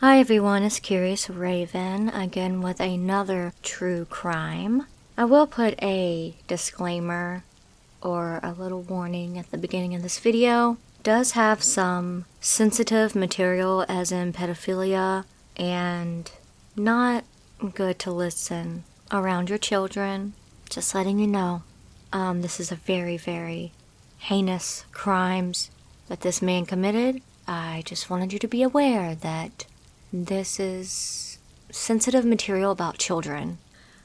Hi everyone, it's Curious Raven, again with another true crime. I will put a disclaimer or a little warning at the beginning of this video. It does have some sensitive material as in pedophilia and not good to listen around your children. Just letting you know. This is a very, very heinous crimes that this man committed. I just wanted you to be aware that this is sensitive material about children.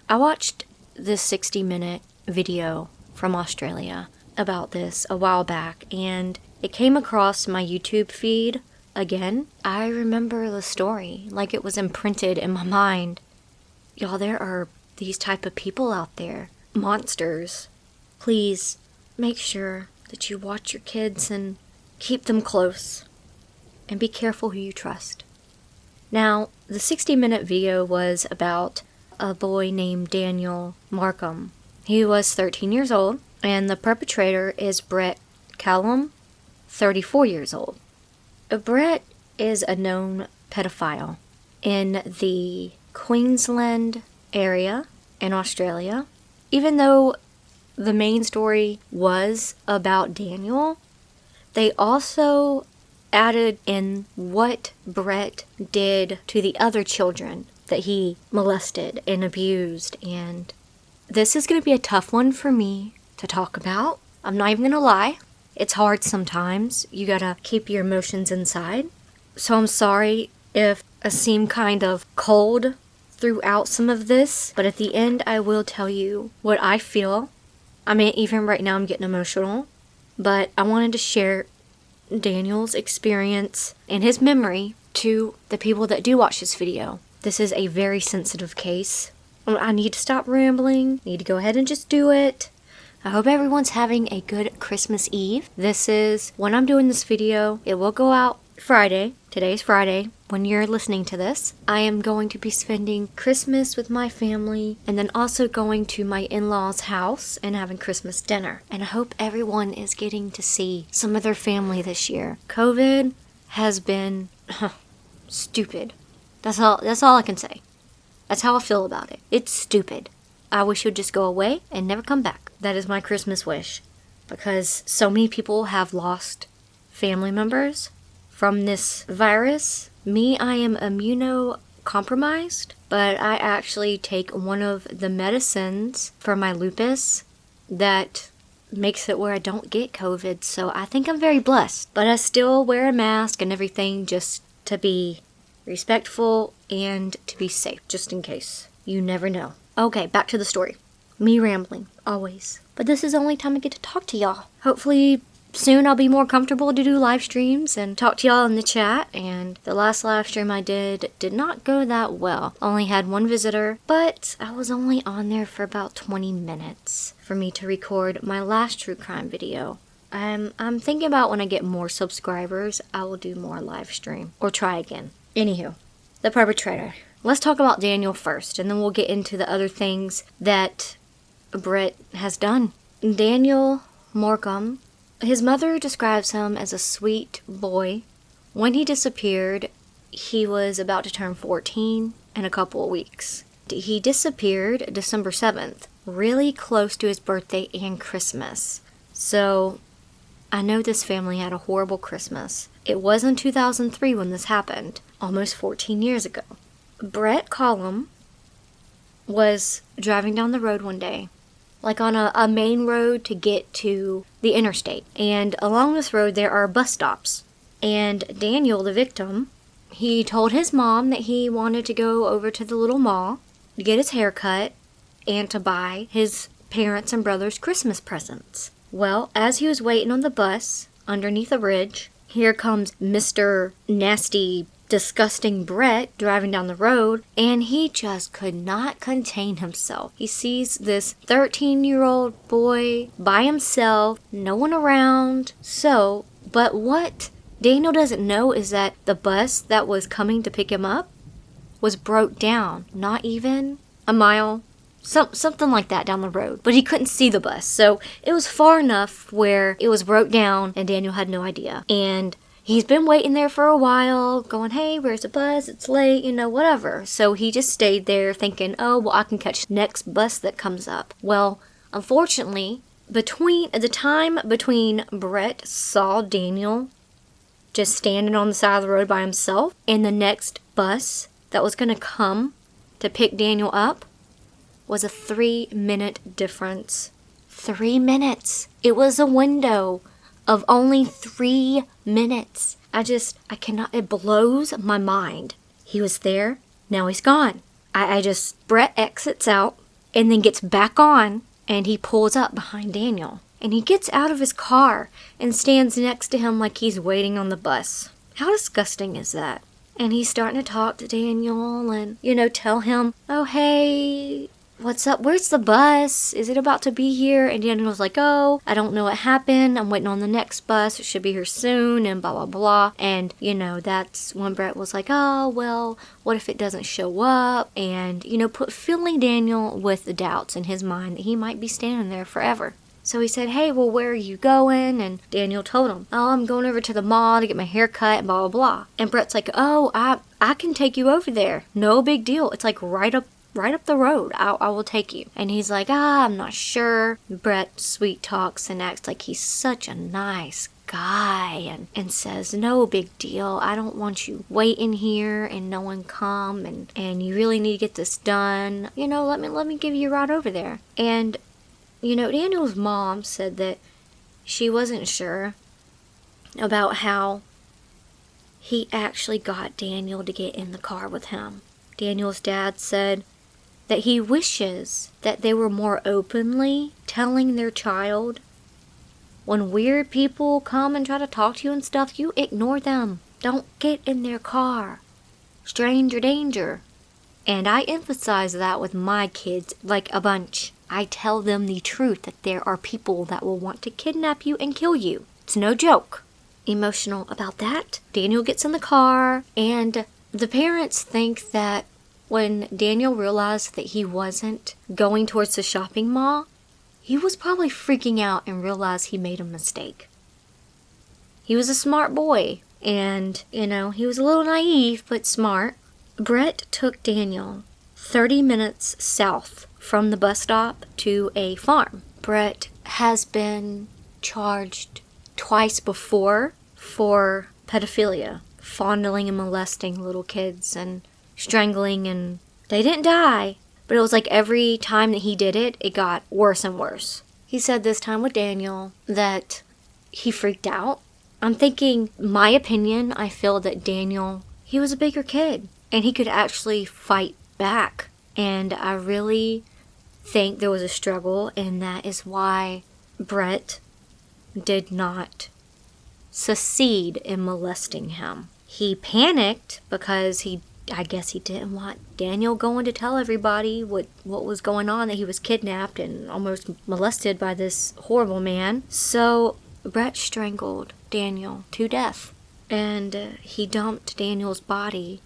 I watched this 60-minute video from Australia about this a while back, and it came across my YouTube feed again. I remember the story like it was imprinted in my mind. Y'all, there are these type of people out there, monsters. Please make sure that you watch your kids and keep them close, and be careful who you trust. Now, the 60-minute video was about a boy named Daniel Morcombe. He was 13 years old, and the perpetrator is Brett Callum, 34 years old. Brett is a known pedophile in the Queensland area in Australia. Even though the main story was about Daniel, they also added in what Brett did to the other children that he molested and abused, and this is going to be a tough one for me to talk about. I'm not even going to lie. It's hard sometimes. You gotta keep your emotions inside. So I'm sorry if I seem kind of cold throughout some of this, but at the end I will tell you what I feel. I mean, even right now I'm getting emotional, but I wanted to share Daniel's experience and his memory to the people that do watch this video. This is a very sensitive case. I need to stop rambling. I need to go ahead and just do it. I hope everyone's having a good Christmas Eve. This is when I'm doing this video. It will go out Friday. Today's Friday when you're listening to this. I am going to be spending Christmas with my family and then also going to my in-laws' house and having Christmas dinner. And I hope everyone is getting to see some of their family this year. COVID has been stupid. That's all I can say. That's how I feel about it. It's stupid. I wish it would just go away and never come back. That is my Christmas wish, because so many people have lost family members from this virus. Me, I am immunocompromised, but I actually take one of the medicines for my lupus that makes it where I don't get COVID, so I think I'm very blessed. But I still wear a mask and everything just to be respectful and to be safe, just in case. You never know. Okay, back to the story. Me rambling, always. But this is the only time I get to talk to y'all. Hopefully soon I'll be more comfortable to do live streams and talk to y'all in the chat. And the last live stream I did not go that well. Only had one visitor, but I was only on there for about 20 minutes for me to record my last true crime video. I'm thinking about when I get more subscribers, I will do more live stream or try again. Anywho, the perpetrator. Let's talk about Daniel first, and then we'll get into the other things that Brett has done. Daniel Morcombe, his mother describes him as a sweet boy. When he disappeared, he was about to turn 14 in a couple of weeks. He disappeared December 7th, really close to his birthday and Christmas. So I know this family had a horrible Christmas. It was in 2003 when this happened, almost 14 years ago. Brett Callum was driving down the road one day, like on a main road to get to the interstate. And along this road there are bus stops. And Daniel, the victim, he told his mom that he wanted to go over to the little mall to get his hair cut and to buy his parents and brothers Christmas presents. Well, as he was waiting on the bus underneath a bridge, here comes Mr. Nasty, disgusting Brett driving down the road, and he just could not contain himself. He sees this 13-year-old boy by himself, no one around. But what Daniel doesn't know is that the bus that was coming to pick him up was broke down, not even a mile, something like that down the road. But he couldn't see the bus, so it was far enough where it was broke down and Daniel had no idea. And he's been waiting there for a while, going, hey, where's the bus? It's late, whatever. So he just stayed there thinking, oh, well, I can catch the next bus that comes up. Well, unfortunately, between Brett saw Daniel just standing on the side of the road by himself and the next bus that was going to come to pick Daniel up was a 3-minute difference. 3 minutes. It was a window of only 3 minutes. I cannot, it blows my mind. He was there, now he's gone. Brett exits out and then gets back on and he pulls up behind Daniel. And he gets out of his car and stands next to him like he's waiting on the bus. How disgusting is that? And he's starting to talk to Daniel and, tell him, oh, hey, what's up? Where's the bus? Is it about to be here? And Daniel's like, oh, I don't know what happened. I'm waiting on the next bus. It should be here soon and blah, blah, blah. And, that's when Brett was like, oh, well, what if it doesn't show up? And, filling Daniel with the doubts in his mind that he might be standing there forever. So he said, hey, well, where are you going? And Daniel told him, oh, I'm going over to the mall to get my hair cut and blah, blah, blah. And Brett's like, oh, I can take you over there. No big deal. It's like right up the road. I will take you. And he's like, I'm not sure. Brett sweet talks and acts like he's such a nice guy and says, no big deal. I don't want you waiting here and no one come and you really need to get this done. Let me give you a ride over there. And Daniel's mom said that she wasn't sure about how he actually got Daniel to get in the car with him. Daniel's dad said that he wishes that they were more openly telling their child, when weird people come and try to talk to you and stuff, you ignore them. Don't get in their car. Stranger danger. And I emphasize that with my kids like a bunch. I tell them the truth that there are people that will want to kidnap you and kill you. It's no joke. Emotional about that. Daniel gets in the car and the parents think that when Daniel realized that he wasn't going towards the shopping mall, he was probably freaking out and realized he made a mistake. He was a smart boy and, he was a little naive but smart. Brett took Daniel 30 minutes south from the bus stop to a farm. Brett has been charged twice before for pedophilia, fondling and molesting little kids and strangling, and they didn't die, but it was like every time that he did it, it got worse and worse. He said this time with Daniel that he freaked out. I'm thinking, my opinion, I feel that Daniel, he was a bigger kid and he could actually fight back. And I really think there was a struggle, and that is why Brett did not succeed in molesting him. He panicked because I guess he didn't want Daniel going to tell everybody what was going on, that he was kidnapped and almost molested by this horrible man. So Brett strangled Daniel to death, and he dumped Daniel's body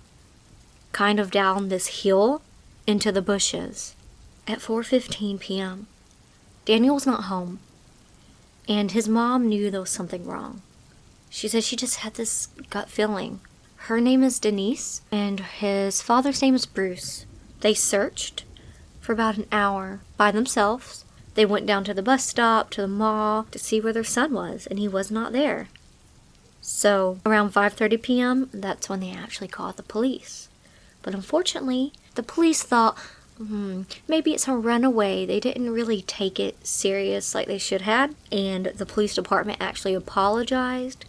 kind of down this hill into the bushes at 4:15 p.m. Daniel was not home, and his mom knew there was something wrong. She said she just had this gut feeling. Her name is Denise, and his father's name is Bruce. They searched for about an hour by themselves. They went down to the bus stop, to the mall, to see where their son was, and he was not there. So around 5:30 p.m., that's when they actually called the police. But unfortunately, the police thought, maybe it's a runaway. They didn't really take it serious like they should have. And the police department actually apologized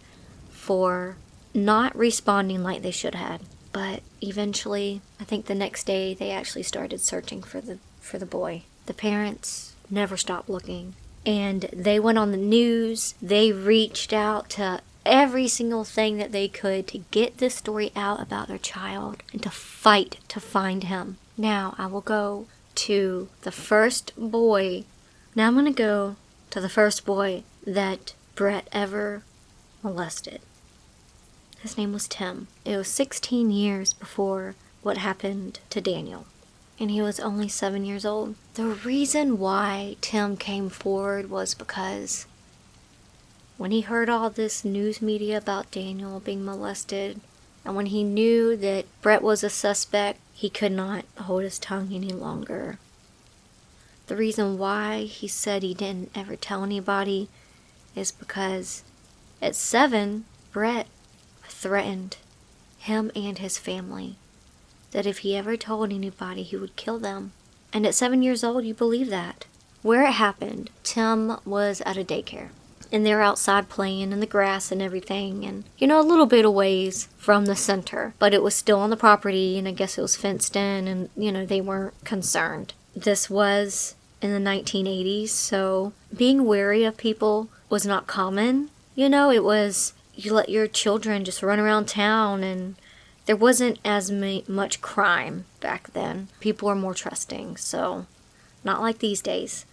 for not responding like they should have. But eventually, I think the next day, they actually started searching for the boy. The parents never stopped looking. And they went on the news. They reached out to every single thing that they could to get this story out about their child and to fight to find him. Now I will go to the first boy. Now I'm going to go to the first boy that Brett ever molested. His name was Tim. It was 16 years before what happened to Daniel, and he was only 7 years old. The reason why Tim came forward was because When he heard all this news media about Daniel being molested, and when he knew that Brett was a suspect, he could not hold his tongue any longer. The reason why he said he didn't ever tell anybody is because at 7, Brett threatened him and his family that if he ever told anybody, he would kill them. And at 7 years old, you believe that. Where it happened, Tim was at a daycare. And they're outside playing in the grass and everything. And, a little bit of ways from the center. But it was still on the property, and I guess it was fenced in, and, they weren't concerned. This was in the 1980s, so being wary of people was not common. It was, you let your children just run around town, and there wasn't as much crime back then. People were more trusting, so not like these days.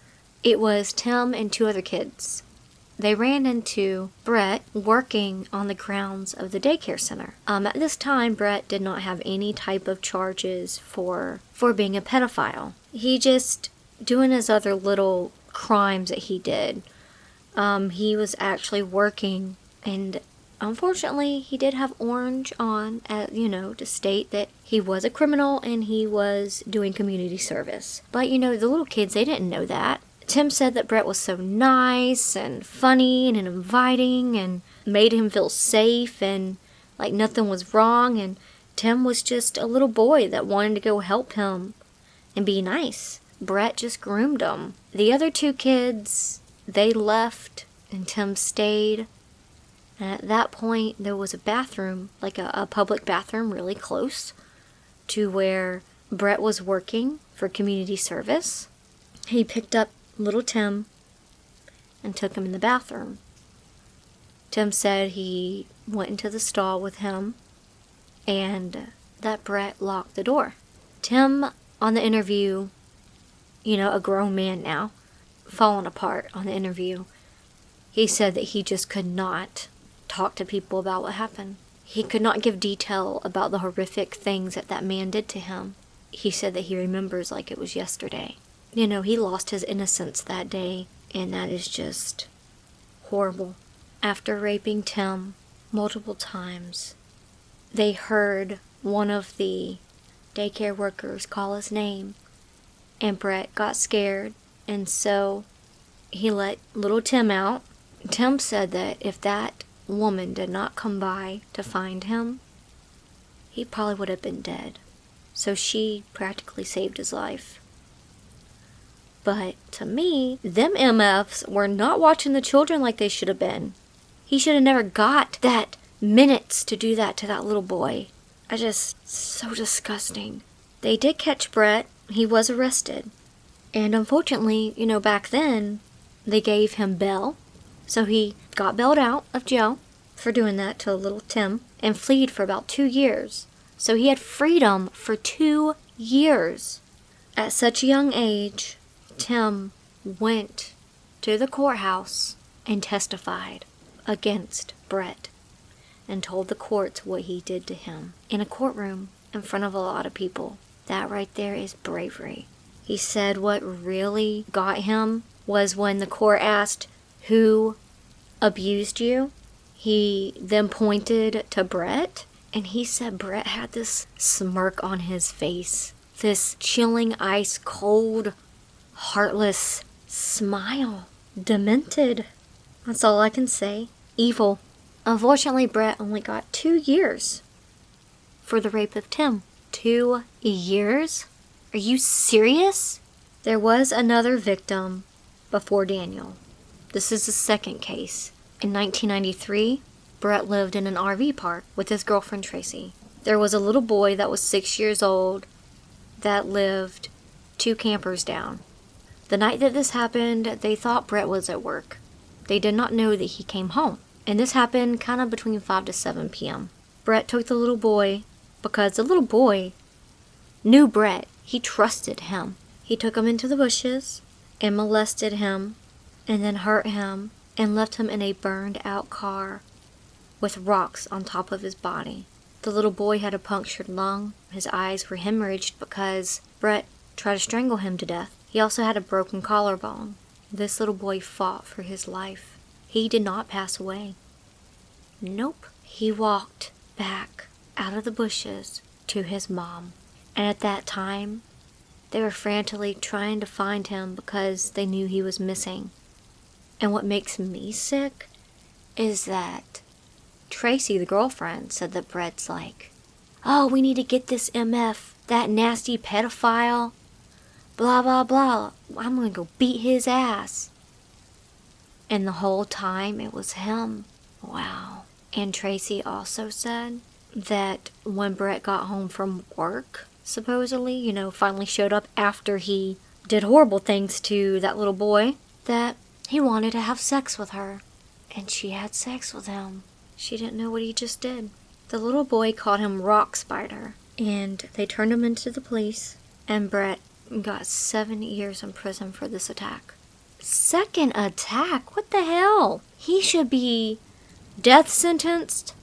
It was Tim and 2 other kids. They ran into Brett working on the grounds of the daycare center. At this time, Brett did not have any type of charges for being a pedophile. He just doing his other little crimes that he did. He was actually working, and unfortunately, he did have orange on, to state that he was a criminal and he was doing community service. But, the little kids, they didn't know that. Tim said that Brett was so nice and funny and inviting and made him feel safe and like nothing was wrong, and Tim was just a little boy that wanted to go help him and be nice. Brett just groomed him. The other 2 kids, they left and Tim stayed. And at that point, there was a bathroom, like a public bathroom really close to where Brett was working for community service. He picked up little Tim and took him in the bathroom. Tim said he went into the stall with him and that Brett locked the door. Tim, on the interview, a grown man now, falling apart on the interview, he said that he just could not talk to people about what happened. He could not give detail about the horrific things that man did to him. He said that he remembers like it was yesterday. He lost his innocence that day, and that is just horrible. After raping Tim multiple times, they heard one of the daycare workers call his name, and Brett got scared, and so he let little Tim out. Tim said that if that woman did not come by to find him, he probably would have been dead. So she practically saved his life. But to me, them MFs were not watching the children like they should have been. He should have never got that minutes to do that to that little boy. So disgusting. They did catch Brett. He was arrested. And unfortunately, back then, they gave him bail. So he got bailed out of jail for doing that to little Tim and fled for about 2 years. So he had freedom for 2 years. At such a young age, Tim went to the courthouse and testified against Brett and told the courts what he did to him in a courtroom in front of a lot of people. That right there is bravery. He said what really got him was when the court asked, "Who abused you?" He then pointed to Brett, and he said Brett had this smirk on his face, this chilling, ice cold, heartless smile. Demented. That's all I can say. Evil. Unfortunately, Brett only got 2 years for the rape of Tim. 2 years? Are you serious? There was another victim before Daniel. This is the second case. In 1993, Brett lived in an RV park with his girlfriend Tracy. There was a little boy that was 6 years old that lived 2 campers down. The night that this happened, they thought Brett was at work. They did not know that he came home. And this happened kind of between 5 to 7 p.m. Brett took the little boy because the little boy knew Brett. He trusted him. He took him into the bushes and molested him and then hurt him and left him in a burned out car with rocks on top of his body. The little boy had a punctured lung. His eyes were hemorrhaged because Brett tried to strangle him to death. He also had a broken collarbone. This little boy fought for his life. He did not pass away. Nope. He walked back out of the bushes to his mom. And at that time, they were frantically trying to find him because they knew he was missing. And what makes me sick is that Tracy, the girlfriend, said that Brett's like, oh, we need to get this MF, that nasty pedophile, blah, blah, blah. I'm going to go beat his ass. And the whole time it was him. Wow. And Tracy also said that when Brett got home from work, supposedly, finally showed up after he did horrible things to that little boy, that he wanted to have sex with her. And she had sex with him. She didn't know what he just did. The little boy called him Rock Spider, and they turned him into the police, and Brett got 7 years in prison for this attack. Second attack? What the hell? He should be death sentenced,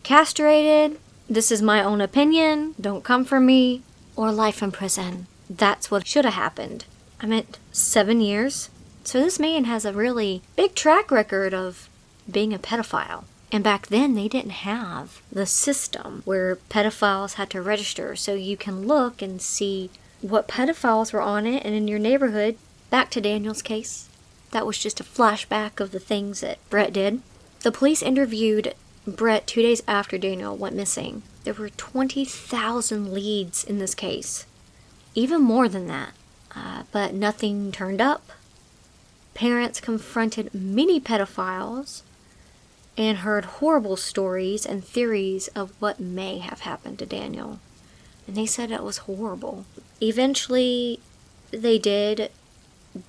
castrated, this is my own opinion, don't come for me, or life in prison. That's what should have happened. I meant 7 years. So this man has a really big track record of being a pedophile. And back then, they didn't have the system where pedophiles had to register. So you can look and see what pedophiles were on it and in your neighborhood. Back to Daniel's case. That was just a flashback of the things that Brett did. The police interviewed Brett 2 days after Daniel went missing. There were 20,000 leads in this case. Even more than that. But nothing turned up. Parents confronted many pedophiles and heard horrible stories and theories of what may have happened to Daniel. And they said it was horrible. Eventually, they did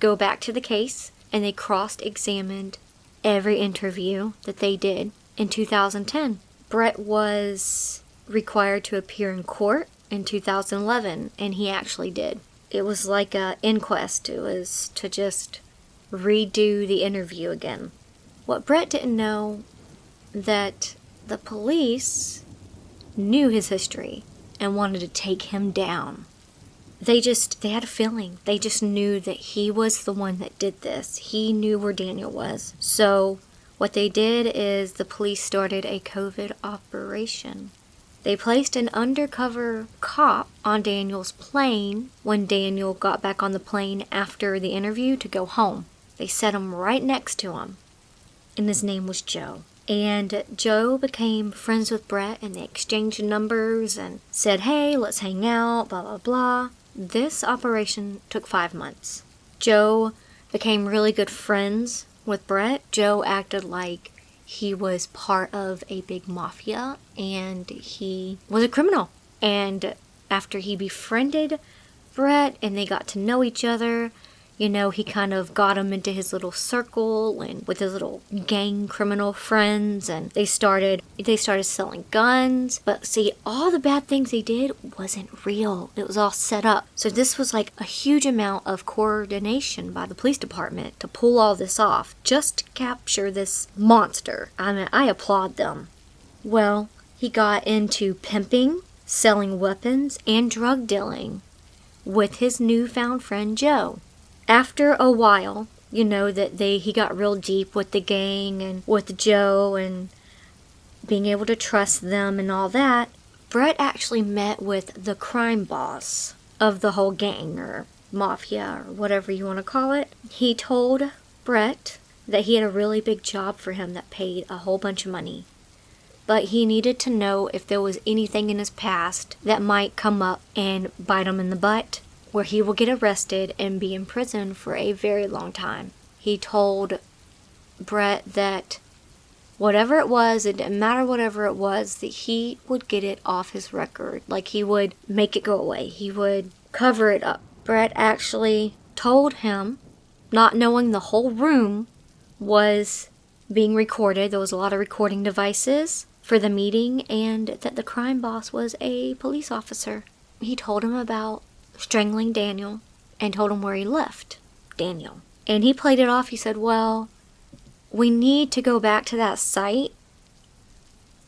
go back to the case and they cross-examined every interview that they did in 2010. Brett was required to appear in court in 2011, and he actually did. It was like an inquest. It was to just redo the interview again. What Brett didn't know, that the police knew his history and wanted to take him down. They had a feeling. They just knew that he was the one that did this. He knew where Daniel was. So what they did is the police started a COVID operation. They placed an undercover cop on Daniel's plane when Daniel got back on the plane after the interview to go home. They set him right next to him, and his name was Joe. And Joe became friends with Brett, and they exchanged numbers and said, hey, let's hang out, blah, blah, blah. This operation took 5 months. Joe became really good friends with Brett. Joe acted like he was part of a big mafia, and he was a criminal. And after he befriended Brett and they got to know each other, he kind of got him into his little circle and with his little gang criminal friends, and they started selling guns. But see, all the bad things they did wasn't real. It was all set up. So this was like a huge amount of coordination by the police department to pull all this off, just to capture this monster. I mean, I applaud them. Well, he got into pimping, selling weapons, and drug dealing with his newfound friend Joe. After a while, that he got real deep with the gang and with Joe and being able to trust them and all that, Brett actually met with the crime boss of the whole gang or mafia or whatever you want to call it. He told Brett that he had a really big job for him that paid a whole bunch of money. But he needed to know if there was anything in his past that might come up and bite him in the butt, where he will get arrested and be in prison for a very long time. He told Brett that whatever it was, it didn't matter whatever it was, that he would get it off his record. Like he would make it go away. He would cover it up. Brett actually told him, not knowing the whole room was being recorded. There was a lot of recording devices for the meeting, and that the crime boss was a police officer. He told him about strangling Daniel and told him where he left Daniel. And he played it off. He said, well, we need to go back to that site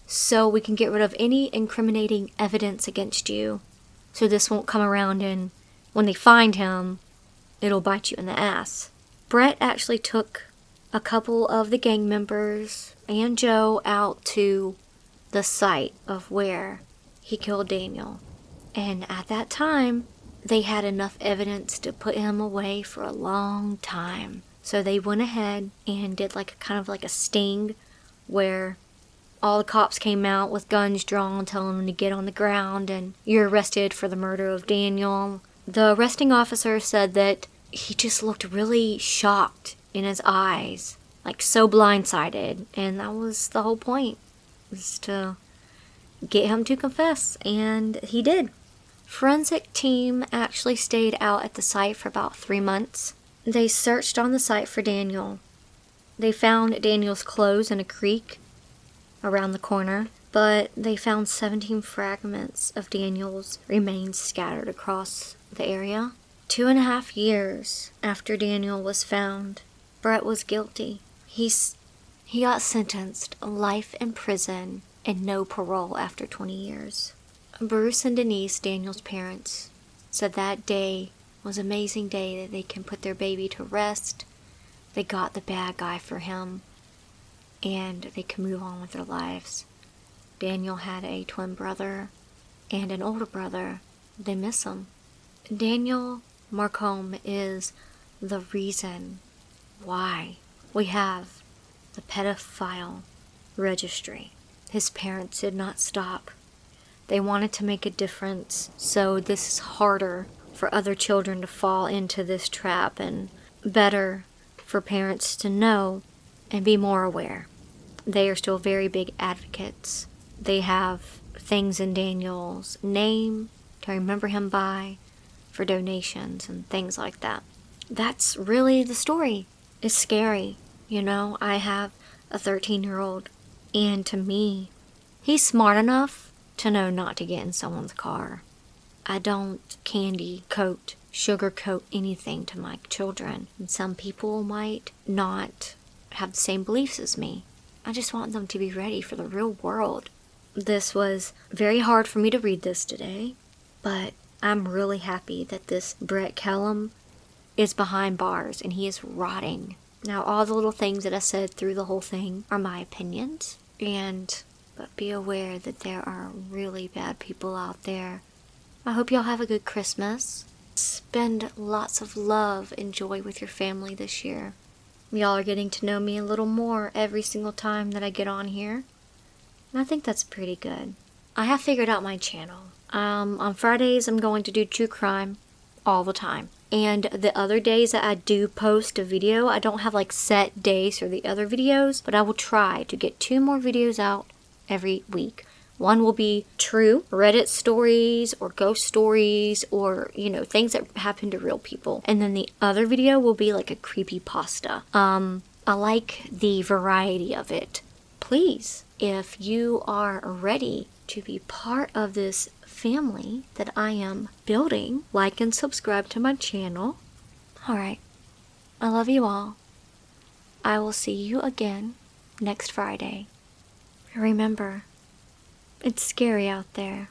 so we can get rid of any incriminating evidence against you, so this won't come around and when they find him, it'll bite you in the ass. Brett actually took a couple of the gang members and Joe out to the site of where he killed Daniel. And at that time, they had enough evidence to put him away for a long time. So they went ahead and did kind of like a sting where all the cops came out with guns drawn, telling them to get on the ground and you're arrested for the murder of Daniel. The arresting officer said that he just looked really shocked in his eyes, like so blindsided, and that was the whole point, was to get him to confess, and he did. Forensic team actually stayed out at the site for about 3 months. They searched on the site for Daniel. They found Daniel's clothes in a creek around the corner, but they found 17 fragments of Daniel's remains scattered across the area. 2.5 years after Daniel was found, Brett was guilty. He got sentenced life in prison and no parole after 20 years. Bruce and Denise, Daniel's parents, said that day was an amazing day that they can put their baby to rest. They got the bad guy for him, and they can move on with their lives. Daniel had a twin brother and an older brother. They miss him. Daniel Morcombe is the reason why we have the pedophile registry. His parents did not stop. They wanted to make a difference, so this is harder for other children to fall into this trap and better for parents to know and be more aware. They are still very big advocates. They have things in Daniel's name to remember him by, for donations and things like that. That's really the story. It's scary. I have a 13-year-old, and to me, he's smart enough to know not to get in someone's car. I don't sugarcoat anything to my children. And some people might not have the same beliefs as me. I just want them to be ready for the real world. This was very hard for me to read this today, but I'm really happy that this Brett Kellum is behind bars and he is rotting. Now, all the little things that I said through the whole thing are my opinions, but be aware that there are really bad people out there. I hope y'all have a good Christmas. Spend lots of love and joy with your family this year. Y'all are getting to know me a little more every single time that I get on here, and I think that's pretty good. I have figured out my channel. On Fridays, I'm going to do true crime all the time. And the other days that I do post a video, I don't have set days for the other videos, but I will try to get 2 more videos out every week. One will be true Reddit stories or ghost stories or, things that happen to real people. And then the other video will be like a creepypasta. I like the variety of it. Please, if you are ready to be part of this family that I am building, like and subscribe to my channel. Alright, I love you all. I will see you again next Friday. Remember, it's scary out there.